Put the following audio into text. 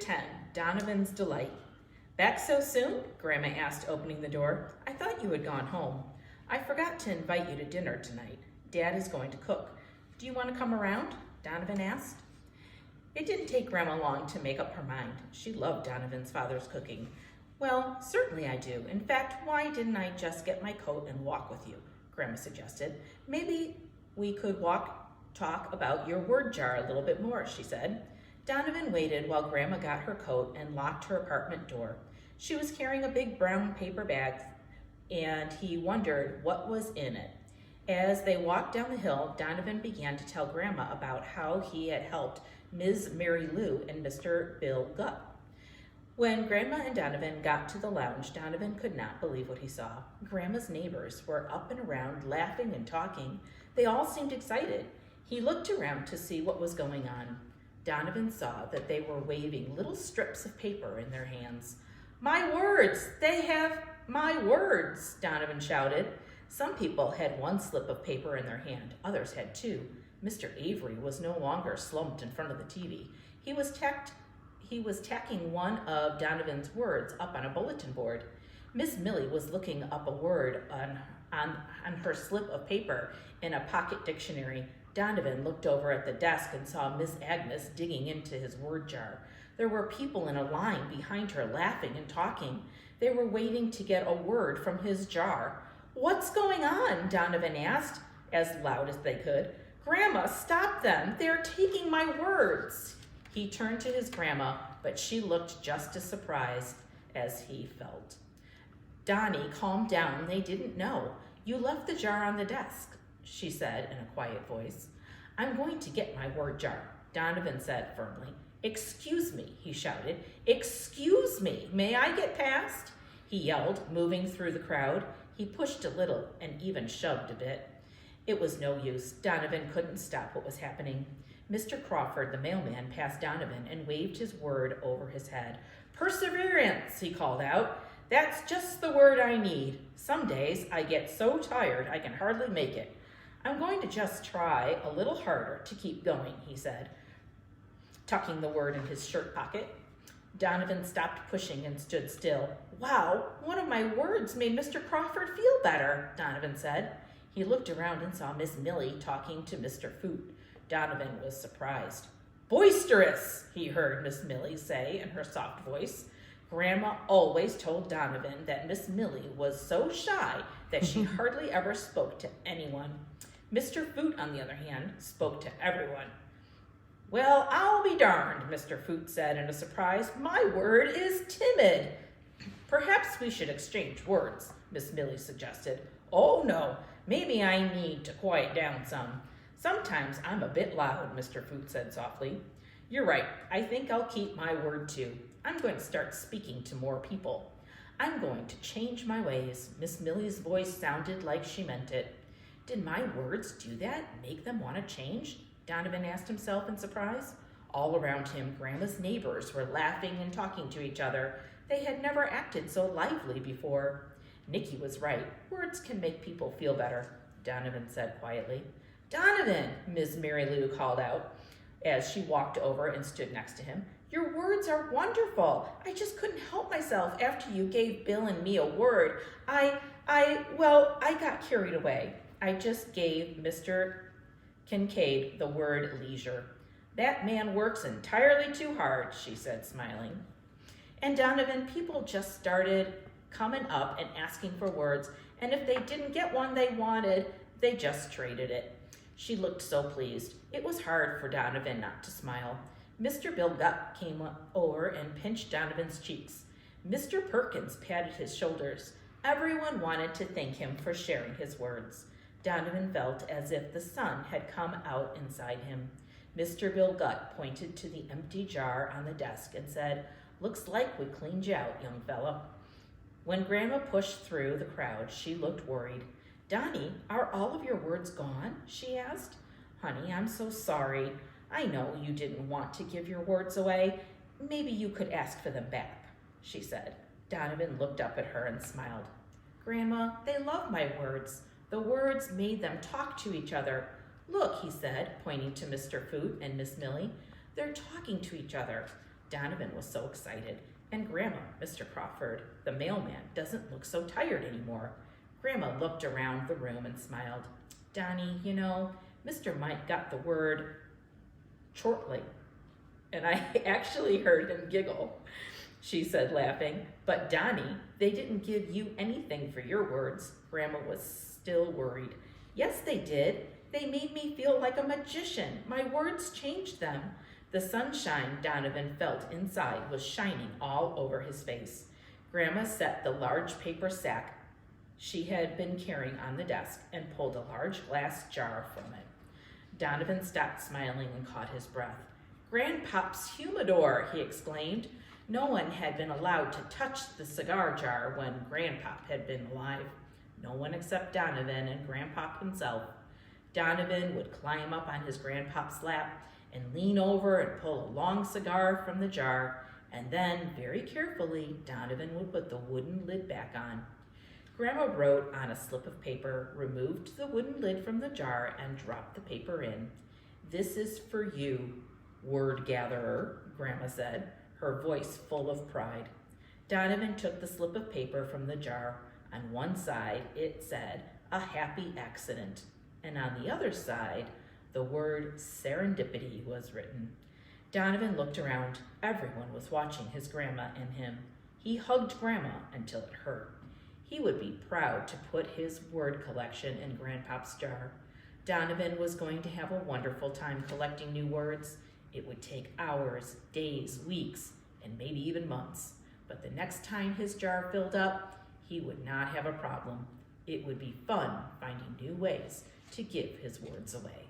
10, Donovan's Delight. Back so soon? Grandma asked, opening the door. I thought you had gone home. I forgot to invite you to dinner tonight. Dad is going to cook. Do you want to come around? Donovan asked. It didn't take Grandma long to make up her mind. She loved Donovan's father's cooking. Well, certainly I do. In fact, why didn't I just get my coat and walk with you? Grandma suggested. Maybe we could talk about your word jar a little bit more, she said. Donovan waited while Grandma got her coat and locked her apartment door. She was carrying a big brown paper bag, and he wondered what was in it. As they walked down the hill, Donovan began to tell Grandma about how he had helped Ms. Mary Lou and Mr. Bill Gutt. When Grandma and Donovan got to the lounge, Donovan could not believe what he saw. Grandma's neighbors were up and around, laughing and talking. They all seemed excited. He looked around to see what was going on. Donovan saw that they were waving little strips of paper in their hands. My words! They have my words! Donovan shouted. Some people had one slip of paper in their hand. Others had two. Mr. Avery was no longer slumped in front of the TV. He was tacking one of Donovan's words up on a bulletin board. Miss Millie was looking up a word on her slip of paper in a pocket dictionary. Donovan looked over at the desk and saw Miss Agnes digging into his word jar. There were people in a line behind her laughing and talking. They were waiting to get a word from his jar. What's going on? Donovan asked, as loud as they could. Grandma, stop them. They're taking my words. He turned to his grandma, but she looked just as surprised as he felt. Donnie, calm down. They didn't know. You left the jar on the desk, she said in a quiet voice. I'm going to get my word jar, Donovan said firmly. Excuse me, he shouted. Excuse me, may I get past? He yelled, moving through the crowd. He pushed a little and even shoved a bit. It was no use. Donovan couldn't stop what was happening. Mr. Crawford, the mailman, passed Donovan and waved his word over his head. Perseverance, he called out. That's just the word I need. Some days I get so tired I can hardly make it. I'm going to just try a little harder to keep going, he said, tucking the word in his shirt pocket. Donovan stopped pushing and stood still. Wow, one of my words made Mr. Crawford feel better, Donovan said. He looked around and saw Miss Millie talking to Mr. Foot. Donovan was surprised. Boisterous, he heard Miss Millie say in her soft voice. Grandma always told Donovan that Miss Millie was so shy that she hardly ever spoke to anyone. Mr. Foot, on the other hand, spoke to everyone. Well, I'll be darned, Mr. Foot said in a surprise. My word is timid. Perhaps we should exchange words, Miss Millie suggested. Oh, no, maybe I need to quiet down some. Sometimes I'm a bit loud, Mr. Foot said softly. You're right. I think I'll keep my word too. I'm going to start speaking to more people. I'm going to change my ways. Miss Millie's voice sounded like she meant it. Did my words do that? Make them want to change? Donovan asked himself in surprise. All around him, Grandma's neighbors were laughing and talking to each other. They had never acted so lively before. Nicky was right. Words can make people feel better, Donovan said quietly. Donovan, Ms. Mary Lou called out as she walked over and stood next to him. Your words are wonderful. I just couldn't help myself after you gave Bill and me a word. I got carried away. I just gave Mr. Kincaid the word leisure. That man works entirely too hard, she said, smiling. And Donovan, people just started coming up and asking for words, and if they didn't get one they wanted, they just traded it. She looked so pleased. It was hard for Donovan not to smile. Mr. Bill Gutt came over and pinched Donovan's cheeks. Mr. Perkins patted his shoulders. Everyone wanted to thank him for sharing his words. Donovan felt as if the sun had come out inside him. Mr. Bill Gutt pointed to the empty jar on the desk and said, Looks like we cleaned you out, young fella. When Grandma pushed through the crowd, she looked worried. Donnie, are all of your words gone? She asked. Honey, I'm so sorry. I know you didn't want to give your words away. Maybe you could ask for them back, she said. Donovan looked up at her and smiled. Grandma, they love my words. The words made them talk to each other. Look, he said, pointing to Mr. Foot and Miss Millie. They're talking to each other. Donovan was so excited. And Grandma, Mr. Crawford, the mailman, doesn't look so tired anymore. Grandma looked around the room and smiled. Donnie, you know, Mr. Mike got the word shortly. And I actually heard him giggle, she said, laughing. But Donnie, they didn't give you anything for your words. Grandma was still worried. Yes, they did. They made me feel like a magician. My words changed them. The sunshine Donovan felt inside was shining all over his face. Grandma set the large paper sack she had been carrying on the desk and pulled a large glass jar from it. Donovan stopped smiling and caught his breath. Grandpop's humidor, he exclaimed. No one had been allowed to touch the cigar jar when Grandpop had been alive. No one except Donovan and Grandpop himself. Donovan would climb up on his Grandpop's lap and lean over and pull a long cigar from the jar, and then, very carefully, Donovan would put the wooden lid back on. Grandma wrote on a slip of paper, removed the wooden lid from the jar, and dropped the paper in. This is for you, word gatherer, Grandma said, her voice full of pride. Donovan took the slip of paper from the jar. On one side, it said, a happy accident, and on the other side, the word serendipity was written. Donovan looked around. Everyone was watching his grandma and him. He hugged Grandma until it hurt. He would be proud to put his word collection in Grandpop's jar. Donovan was going to have a wonderful time collecting new words. It would take hours, days, weeks, and maybe even months. But the next time his jar filled up, he would not have a problem. It would be fun finding new ways to give his words away.